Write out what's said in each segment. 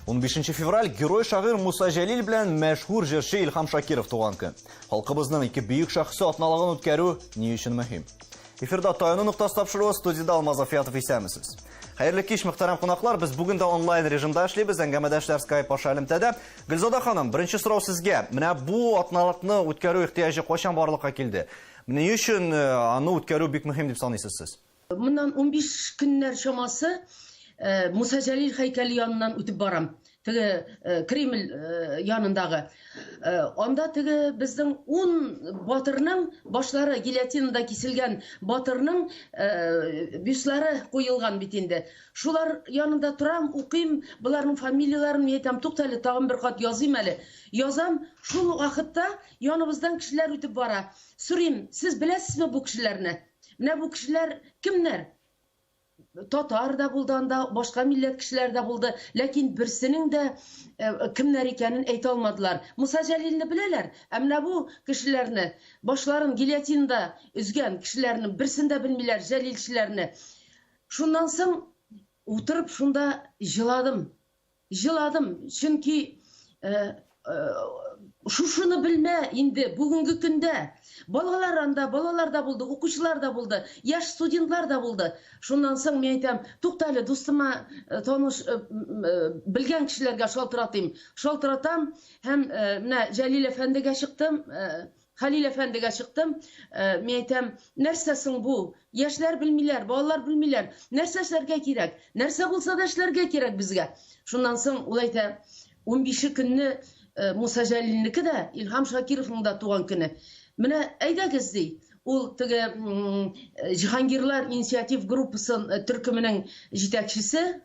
15 февраль герой шагыйр Муса Жәлил белән мәшһүр җырчы Илһам Шакиров туган көн. Халкыбызның ике бөек шәхсе атналыгын үткәрү ни өчен мөһим? Эфирда таяну нуктасы тапшыруы, студияда Алмаз Афиятов исәмсез. Хәерле кич, мөхтәрәм кунаклар, без бүген дә онлайн режимда эшлибез, әңгәмәдәшләр Skype аша элемтәдә. Гөлзада ханым, беренче сорау сезгә. Менә бу атналыкны үткәрү ихтыяҗы кайчан барлыкка килде? Ни өчен аны үткәрү бик мөһим дип саныйсыз сез? Моннан 15 көннәр шамасы Муса Жәлил һәйкәле яныннан үтеп барам. Теге Кремль янындагы. Анда теге безнең 10 батырның башлары гильотинада киселгән батырның бюстлары куелган бит инде. Шулар янында торам, укыйм, буларның фамилияларын әйтәм, туктале, тагын бер кат языйм әле. Язам, шул вакытта яныбыздан кешеләр үтеп бара. Сорыйм, сез беләсезме бу кешеләрне? Менә бу кешеләр кемнәр? Татар да булды, анда башка милләт кешеләр дә булды, ләкин берсенең дә кемнәр икәнен әйтә алмадылар. Муса Жәлилне беләләр, ә менә бу кешеләрне, башларын гильотинда үзгән кешеләрне берсен дә белмиләр, Жәлилчеләрне. Шуннан соң утырып шунда җыладым. Чөнки шушыны белмә инде бүгенге көндә. Балалар да булды, укучылар да булды, яшь студентлар да булды. Шуннан соң мен әйтәм, туктале, дустыма таныш белгән кешеләргә шалтыратам, һәм менә Җәлил әфәндегә чыктым, Хәлил әфәндегә чыктым. Мен әйтәм, нәрсә соң бу? Яшьләр белмиләр, балалар белмиләр. Нәрсә эшләргә кирәк? Нәрсә булса да эшләргә кирәк безгә. Шуннан соң ул әйтә, 15 көнне Муса Жәлилнеке дә, Илһам Шакировның да туган көне. Менә әйдәгез ди, ул теге Җиһангирлар инициатив группасын төркеменең җитәкчесе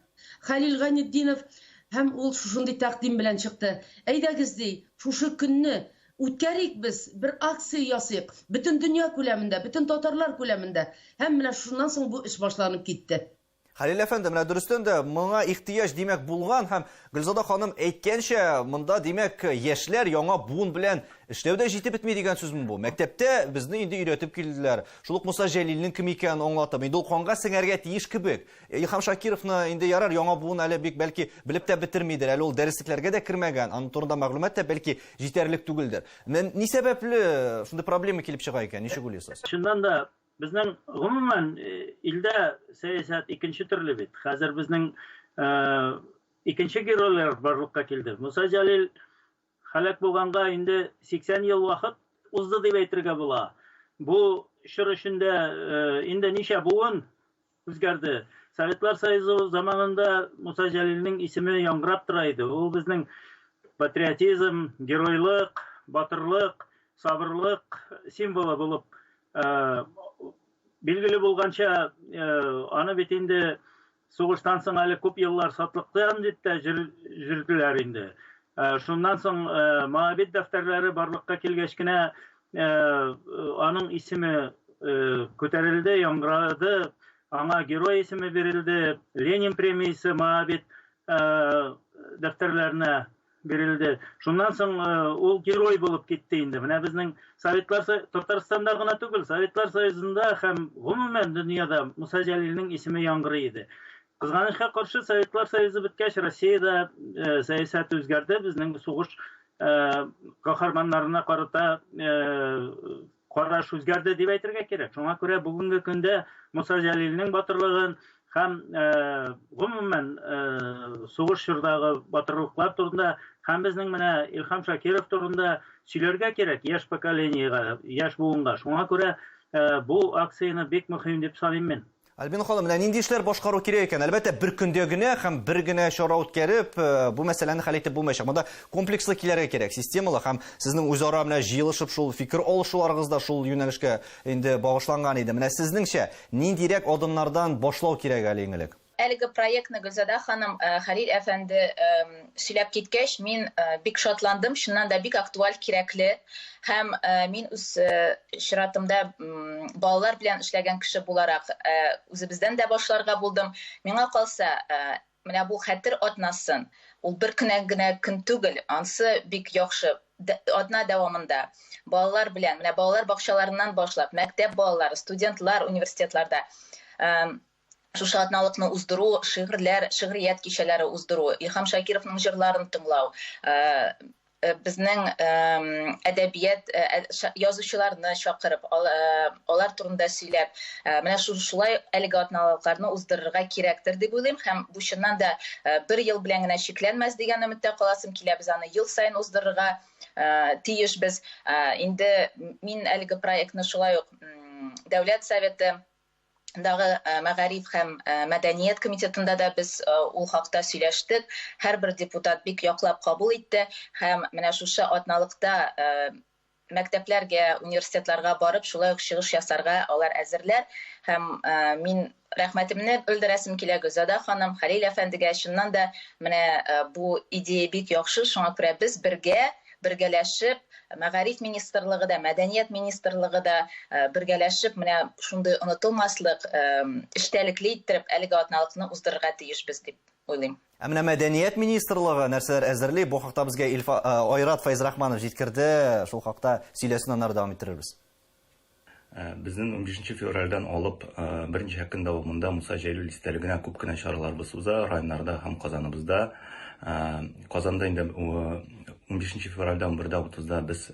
Хәлил Гайнетдинов һәм ул шушындый тәкъдим белән чыкты. Әйдәгез ди, шушы көнне үткәрик без, бер акция ясыйк, бөтен дөнья күләмендә, бөтен татарлар күләмендә. Һәм менә шуннан соң бу эш башланып китте. Хәлил әфәнде, менә дөрестән дә моңа ихтыяҗ димәк булган һәм Гөлзада ханым әйткәнчә, монда димәк яшьләр яңа буын белән эшләүдә җитеп бетми дигән сүзме бу? Мәктәптә безне инде өйрәтеп килделәр. Шул ук Муса Жәлилнең кем икәнен аңлатып, инде ул канга сеңәргә тиеш кебек. Илһам Шакировны инде ярар яңа буын әле бик бәлки белеп тә бетермидер, әле ул дәреслекләргә дә кергән, аның турында мәгълүмат та бәлки җитәрлек түгелдер. Ни сәбәпле шундый проблема килеп чыга икән? Ничек уйлыйсыз? Шуннан да безнең гомумән илдә сәясәт икенче төрле бит. Хәзер безнең икенче геройлар барлыкка килде. Муса Жәлил халак булганга инде 80 ел вакыт узды дип әйтергә була. Бу чор эчендә инде ничә буын үзгәрде. Советлар Союзы заманында Муса Жәлилнең исеме яңгырап тора иде. Ул безнең патриотизм, геройлык, батырлык, сабырлык символы булып билгеле булганча, аны бит инде сугыштан соң әле күп еллар сатлыктан дип тә жүрделәр инде. Шуннан соң Моабит дәфтәрләре барлыкка килгәч кенә аның исеме күтәрелде, яңгырады, аңа герой исеме бирелде, Ленин премиясе Моабит дәфтәрләренә бирелде. Шуннан соң ул герой булып китте инде. Менә безнең Советлар Татарстанда гына түгел, Советлар Союзында һәм гомумән дөньяда Муса Жәлилнең исеме яңгырый иде. Кызганычка каршы, Советлар Союзы беткәч, Россиядә сәясәт үзгәрде. Безнең сугыш каһарманнарына карата караш үзгәрде дип әйтергә кирәк. Шуңа күрә бүгенге көндә Муса Жәлилнең батырлыгын һәм гомумән сугыш чордагы батырлыклар турында һәм безнең менә Илһам Шакиров турында сөйләргә кирәк яшь поколениегә, яшь буынга. Шуңа күрә бу акцияны бик мөһим дип саныйм мин. Альбина ханым, менә нинди эшләр башкару кирәк икән? Әлбәттә, бер көндә генә һәм бер генә чара үткәреп, бу мәсьәләне хәл итеп булмаячак. Монда комплекслы килергә кирәк, системалы һәм сезнең үзара менә җыелышып шул фикер алышуларыгыз да шул юнәлешкә инде багышланган иде. Менә сезнеңчә, ниндирәк адымнардан башлау кирәк әле иңелек? Әлеге проектны Гөлзада ханым Хәлил әфәнде сөйләп киткәч, мин бик шатландым, шуннан да бик актуаль кирәкле. Һәм мин үз чиратымда балалар белән эшләгән кеше буларак үзебездән дә башларга булдым. Миңа калса, менә бу хәтер атнасын, ул бер генә көн түгел, ансы бик яхшы атна дәвамында балалар белән, менә балалар бакчаларыннан башлап, мәктәп балалары, студентлар университетларда шушы атналыкны уздыру, шигырьят кичәләре уздыру, Илһам Шакировның җырларын тыңлау, безнең әдәбият язучыларны чакырып, алар турында сөйләп, менә шулай әлеге атналыкларны уздырырга кирәктер дип уйлыйм, һәм бу чыннан да бер ел белән генә чикләнмәс дигән өметтә каласым килә, без аны ел сайын уздырырга тиешбез. Инде мин әлеге проектны шулай ук Дәүләт Советы дагы Мәгариф һәм Мәдәният комитетында да без ул хакта сөйләштек. Һәрбер депутат бик яклап кабул итте һәм менә шушы атналыкта мәктәпләргә, университетларга барып, шулай ук чыгыш ясарга алар әзерләр һәм мин рәхмәтемне белдерәсем килә Гөлзадә ханым, Хәлил әфәндегә, чыннан да менә бу идея бик яхшы, шуңа күрә без бергәләшеп, Мәгариф министрлыгы да, Мәдәният министрлыгы да бергәләшеп, менә шундый онытылмаслык эштәлекле иттереп, әлеге атналыкны уздырырга тиешбез дип уйлыйм. Менә Мәдәният министрлыгы нәрсәләр әзерли, бу хакта безгә Айрат Файзрахманов җиткерде, шул хакта сөйләсен, аннары дәвам иттерербез. Безнең 15 февральдән алып берничә көн дәвамында Муса Җәлил истәлегенә күп кенә чараларыбыз уза, районнарда һәм Казаныбызда. Казанда инде 15 февральдән 1:30-да без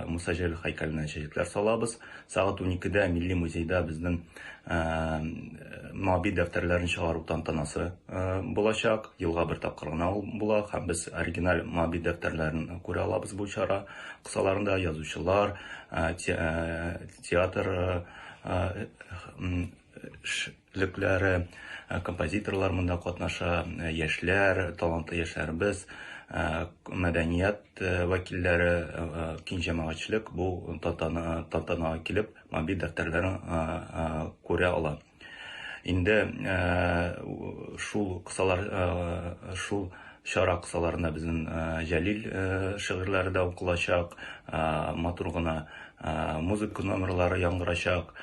Муса Җәлил һәйкәленә чәчәкләр салабыз. Сәгать 12-дә Милли музейда безнең Маби дәфтәрләрен чыгару тантанасы булачак. Елга бер тапкыр гына була һәм без оригинал Маби дәфтәрләрен күрә алабыз бу чара. Кысаларында язучылар, театр эшлекләре, композиторлар монда катнаша, яшьләр, талантлы яшьләрбез, мәдәният вәкилләре, киң җәмәгатьчелек бу тантанага килеп, Маби дәфтәрләрен күрә ала. Инде шул шара кысаларында безнең Җәлил шигырьләре дә укылачак, матур гына музыка номерлары яңгырачак.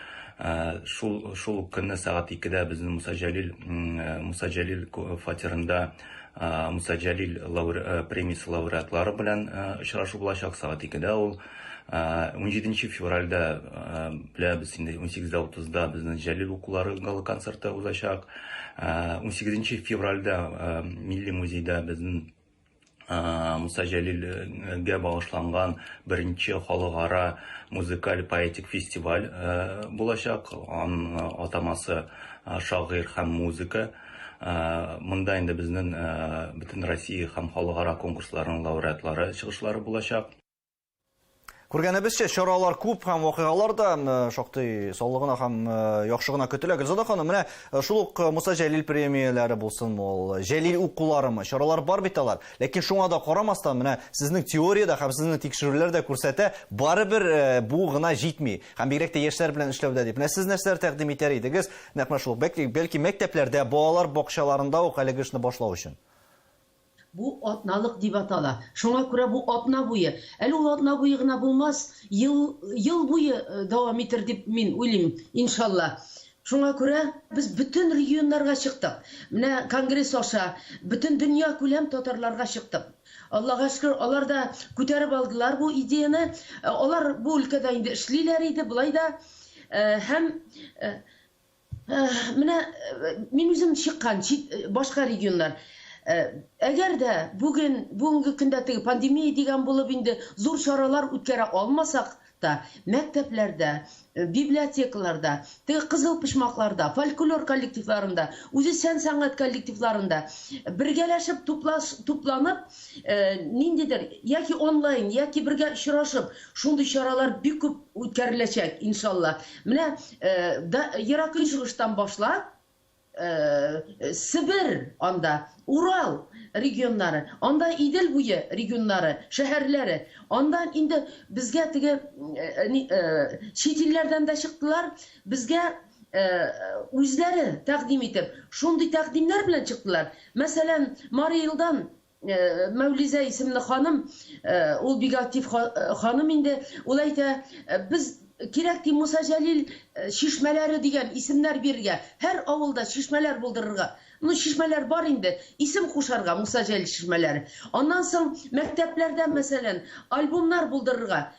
Шул көнне сәгать 2-дә безнең Муса Җәлил фатирында Муса Җәлил премиясе лауреатлары белән очрашу булачак. Сәгать 2-дә ул 17 февральдә беләбез инде 18:30-да безнең Җәлил укулары гала концерты узачак. 18 февральдә Милли музейда безнең Муса Җәлилгә багышланган беренче халыкара музыкаль поэтик фестиваль булачак. Атамасы шагыйрь һәм музыка. Монда инде безнең бөтен Россия һәм халыкара конкурсларның лауреатлары чыгышлары булачак. Күргәнебезчә, чаралар күп һәм вакыйгалар да шактый саулыгына һәм яхшы гына көтелә. Гөлзадә ханым, менә шул ук Муса Җәлил премияләре булсын, ул Җәлил укуларымы, чаралар бар бит алар. Ләкин шуңа да карамастан, менә сезнең теориядә һәм сезнең тикшерүләрдә күрсәтә, барыбер бу гына җитми. Һәм бигрәк тә яшьләр белән эшләүдә дип. Менә сез нәрсәләр тәкъдим итәр идегез? Нәкъ шул, бәлки мәктәпләрдә, балалар бакчаларында ук әлеге эшне башлау өчен. Бу атналык дип атала. Шуңа күрә бу атна буе. Әле ул атна буе гына булмас, ел буе дәвам итер дип мин уйлыйм, иншалла. Шуңа күрә без бөтен регионнарга чыктык. Менә конгресс аша бөтен дөнья күләм татарларга чыктык. Аллага шөкер, алар да күтәреп алдылар бу идеяны. Алар бу өлкәдә инде эшлиләр иде, булай да һәм менә мин үзем чыккан башка регионнар. Әгәр дә бүгенге көндә пандемия дигән булып инде зур чаралар үткәрә алмасак та, мәктәпләрдә, библиотекаларда, кызыл пычмакларда, фольклор коллективларында, үзе сән-сәнгать коллективларында бергәләшеп тупланып, ниндидер, яки онлайн, яки бергә очрашып, шундый чаралар бик күп үткәреләчәк, иншалла. Менә ерак чыгыштан башлап, Сибир анда, Урал регионнары, анда Идел буе регионнары, шәһәрләре, андан инде безгә теге чит илләрдән дә чыктылар, безгә үзләре тәкъдим итеп, шундый тәкъдимнәр белән чыктылар. Мәсәлән, Мариилдан Мәүлизә исемле ханым, ул бик актив ханым инде, ул әйтә, без кирәк ди Муса Җәлил шишмәләре дигән исемнәр бирергә, һәр авылда шишмәләр булдырырга. Ну, шишмәләр бар инде. Исем кушарга, Муса Җәлил шишмәләре. Аннан соң мәктәпләрдә, мәсәлән, альбомнар булдырырга,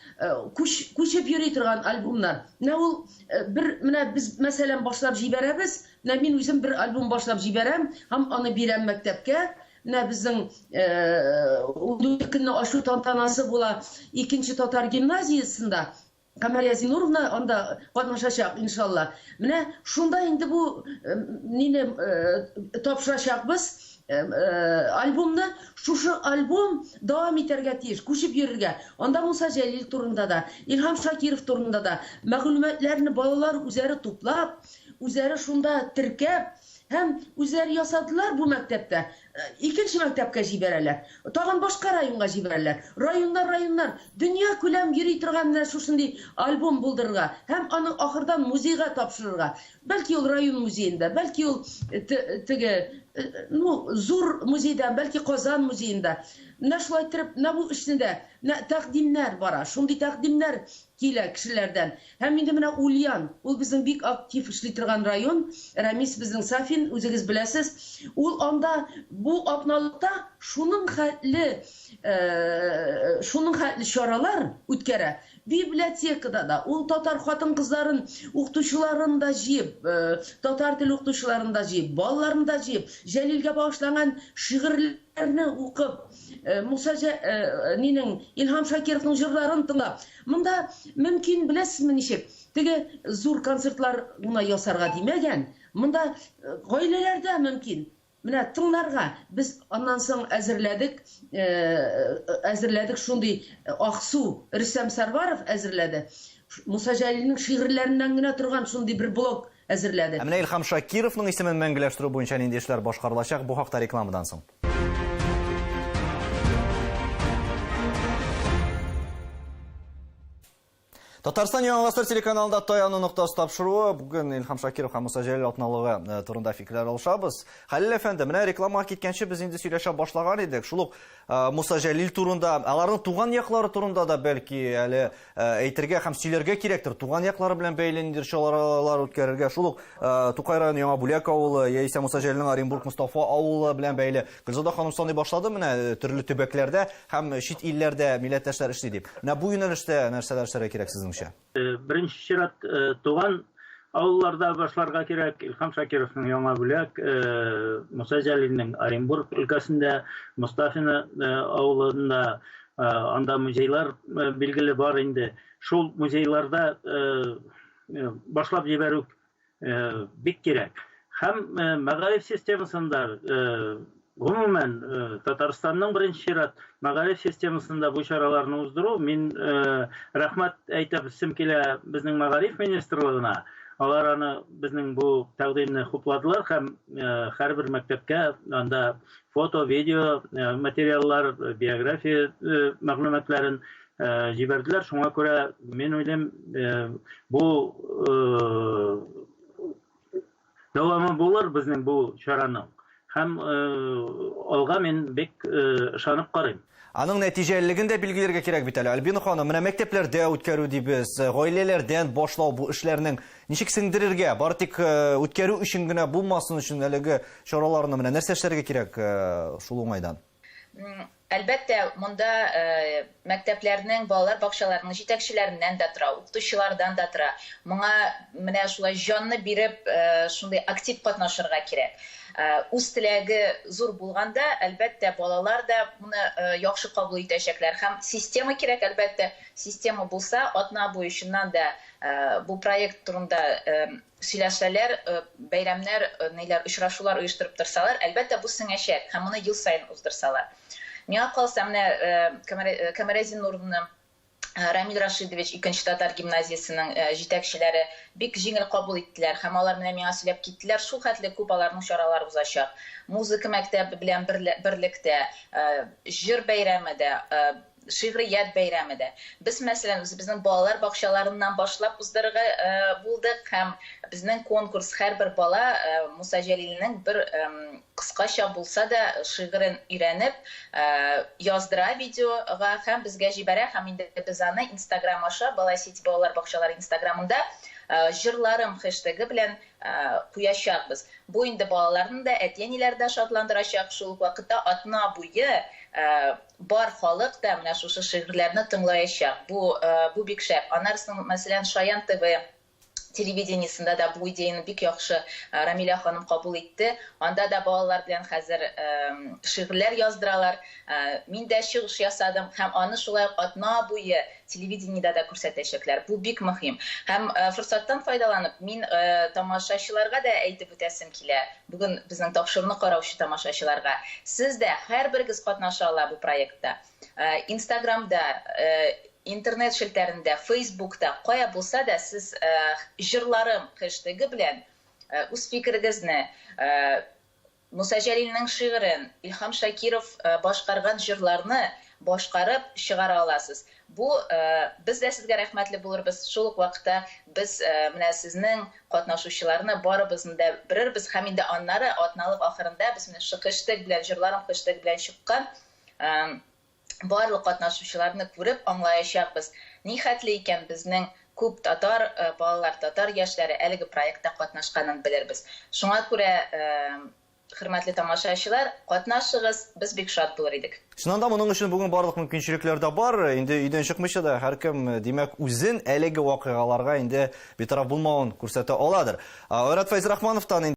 күчеп йөри торган альбомнар. Менә ул менә без, мәсәлән, башлап җибәрәбез. Менә мин үзем бер альбом башлап җибәрәм, һәм аны бирәм мәктәпкә. Менә безнең көнне ашу тантанасы була 2-нче татар гимназиясендә. Камария Зинуровна анда катнашачак, иншалла. Менә шунда инде бу нине тапшырачакбыз альбомны. Шушы альбом дәвам итәргә тиеш, күчеп йөрергә. Анда Муса Җәлил турында да, Илһам Шакиров турында да мәгълүматларны балалар үзләре туплап, үзләре шунда теркәп, һәм үзләре ясадылар бу мәктәптә. 2-нче мәктәпкә җибәрәләр. Тагын башка районга җибәрәләр. Районнар, дөнья күләм йөри торган менә шушындый альбом булдырырга һәм аны ахырдан музейга тапшырырга. Бәлки ул район музеенда, бәлки ул зур музейда, бәлки Казан музеенда. Менә шулай итеп, менә бу эшнедә тәкъдимнәр бара. Шундый тәкъдимнәр килә кешеләрдән. Һәм инде менә Ульян, ул безнең бик актив эшли торган район. Рамис безнең Сафин, үзегез беләсез. Ул анда бу атналыкта шуның хәтле чаралар үткәрә. Библиотекада да, ул татар хатын-кызларын, укытучыларын да җыеп, татар тел укытучыларын да җыеп, балаларын да җыеп, Җәлилгә багышланган шигырьләрне укып, Муса Илһам Шакировның җырларын тыңлап. Монда мөмкин беләсезме ничек? Теге зур концертлар гына ясарга димәгән. Монда гаиләләрдә мөмкин. Менә тыңларга без аннан соң әзерләдек шундый Аксу Рөстәм Сарваров әзерләде. Муса Җәлилнең шигырьләреннән генә торган шундый бер блок әзерләде. Менә Илһам Шакировның исемен мәңгеләштерү буенча нинди эшләр башкарылачак, бу хакта рекламадан соң. Татарстан Яңаластар телеканалында Таяну нуктасы тапшыруы. Бүген Илһам Шакиров һәм Муса Җәлил атналыгы турында фикерләр алышабыз. Хәлил әфәнде, менә рекламага киткәнче без инде сөйләшә башлаган идек. Шул ук Муса Җәлил турында, аларның туган яклары турында да бәлки әле әйтергә һәм сөйләргә кирәктер. Туган яклары белән бәйле нинди чаралар үткәрергә. Шул ук Тукай районы Яңа Бүләк авылы, яисә Муса Җәлилнең Оренбург Мустафа авылы белән бәйле. Гөлзада ханым саный башлады менә төрле төбәкләрдә һәм чит илләрдә милләттәшләр эшли дип. Менә бу юнәлештә нәрсәләр эшләргә кирәк сезнеңчә? Birinci çirat tuğan avullarda başlarga kирәк. İlham Şakirovның Яңа Бүләк, Муса Җәлилнең Оренбург өлкәсендә, Мустафина авылында анда музейлар билгеле бар инде. Шул музейларда башлап җибәрү бик кирәк. Һәм мәгариф системасында гомумән Татарстанның беренче чират мәгариф системасында бу чараларны уздыру, мин рәхмәт әйтеп килә безнең мәгариф министрлыгына. Алар аны безнең бу тәкъдимне хупладылар һәм һәрбер мәктәпкә анда фото, видео материаллар, биография мәгълүматларын җибәрделәр. Шуңа күрә мин уйлыйм, бу дәвамы булыр безнең бу чараның. Һәм алга мин бик ышанып карыйм. Аның нәтиҗәлелеген дә билгеләргә кирәк бит әле. Альбина ханым, менә мәктәпләрдә үткәрү дибез, гаиләләрдән башлау бу эшләрнең ничек сеңдерергә, бары тик үткәрү өчен генә булмасын өчен әлеге чараларны менә нәрсә эшләргә кирәк шул уңайдан? Әлбәттә, монда мәктәпләрнең, балалар бакчаларының җитәкчеләреннән дә тора, укытучылардан да тора. Моңа менә шулай җанны биреп, шундый актив катнашырга кирәк. Үз теләге зур булганда, әлбәттә, балалар да моны яхшы кабул итәчәкләр. Һәм система кирәк, әлбәттә, система булса, атна буенчаннан да бу проект турында сөйләшәләр, бәйрәмнәр, ниләр, очрашулар оештырып торсалар, әлбәттә, бу сеңәчәк һәм моны ел сайын уздырсалар. Миңа калса, менә Камария Зинуровна Рамил Рашидович 2-нче татар гимназиясының җитәкчеләре бик җиңел кабул иттеләр һәм алар менә миңа сөйләп киттеләр. Шул хәтле күп аларның чаралары узачак. Музыка мәктәбе белән берлектә, җыр бәйрәмендә, шигърият бәйрәмендә. Без мәсәлән безнең балалар бакчаларыннан башлап уздырырга булдык һәм безнең конкурс һәрбер бала Муса Җәлилнең бер кыскача булса да шигырен өйрәнеп яздыра видеога һәм безгә җибәрә һәм инде без аны Instagram аша, Балай Сити балалар бакчалары Instagramында Жырларым хэштеги белән куячакбыз. Бу инде балаларны да, әти-әниләрне дә шатландырачак, шул ук вакытта атна буе бар халык да менә шушы шигырьләрне тыңлаячак. Бу бик шәп. Аннарсын, мәсәлән, Шаян ТВ телевидениесында да бу идеяны бик яхшы Рамиля ханым кабул итте. Анда да балалар белән хәзер шигырьләр яздыралар. Мин дә чыгыш ясадым һәм аны шулай атна буе телевидениедә дә күрсәтәчәкләр. Бу бик мөһим. Һәм форсаттан файдаланып, мин тамашачыларга да әйтеп үтәсем килә. Бүген безнең тапшырны караучы тамашачыларга. Сез дә һәрберегез катнаша ала бу проектта. Инстаграмда, интернет шелтәрендә, Фейсбукта, кая булса да сез жырларым хэштеги белән үз фикерегезне, Муса Җәлилнең шигырен, Илһам Шакиров башкарган жырларны башкарып чыгара аласыз. Бу без дә сезгә рәхмәтле булырбыз. Шул ук вакытта без менә сезнең катнашучыларны барыбызны да берербез һәм инде аннары атналык ахырында без менә хэштег белән, жырларым хэштег белән чыккан барлык катнашучыларны күреп аңлаячакбыз. Ни хәтле икән безнең күп татар балалар, татар яшьләре әлеге проектта катнашканын белербез. Шуңа күрә, хөрмәтле тамашачылар, катнашыгыз, без бик шат булыр идек. Шуннан да моның өчен бүген барлык мөмкинчелекләр дә бар. Инде өйдән чыкмыйча да һәркем, димәк, үзен әлеге вакыйгаларга инде битараф булмавын күрсәтә аладыр. Айрат Фәйзрахмановтан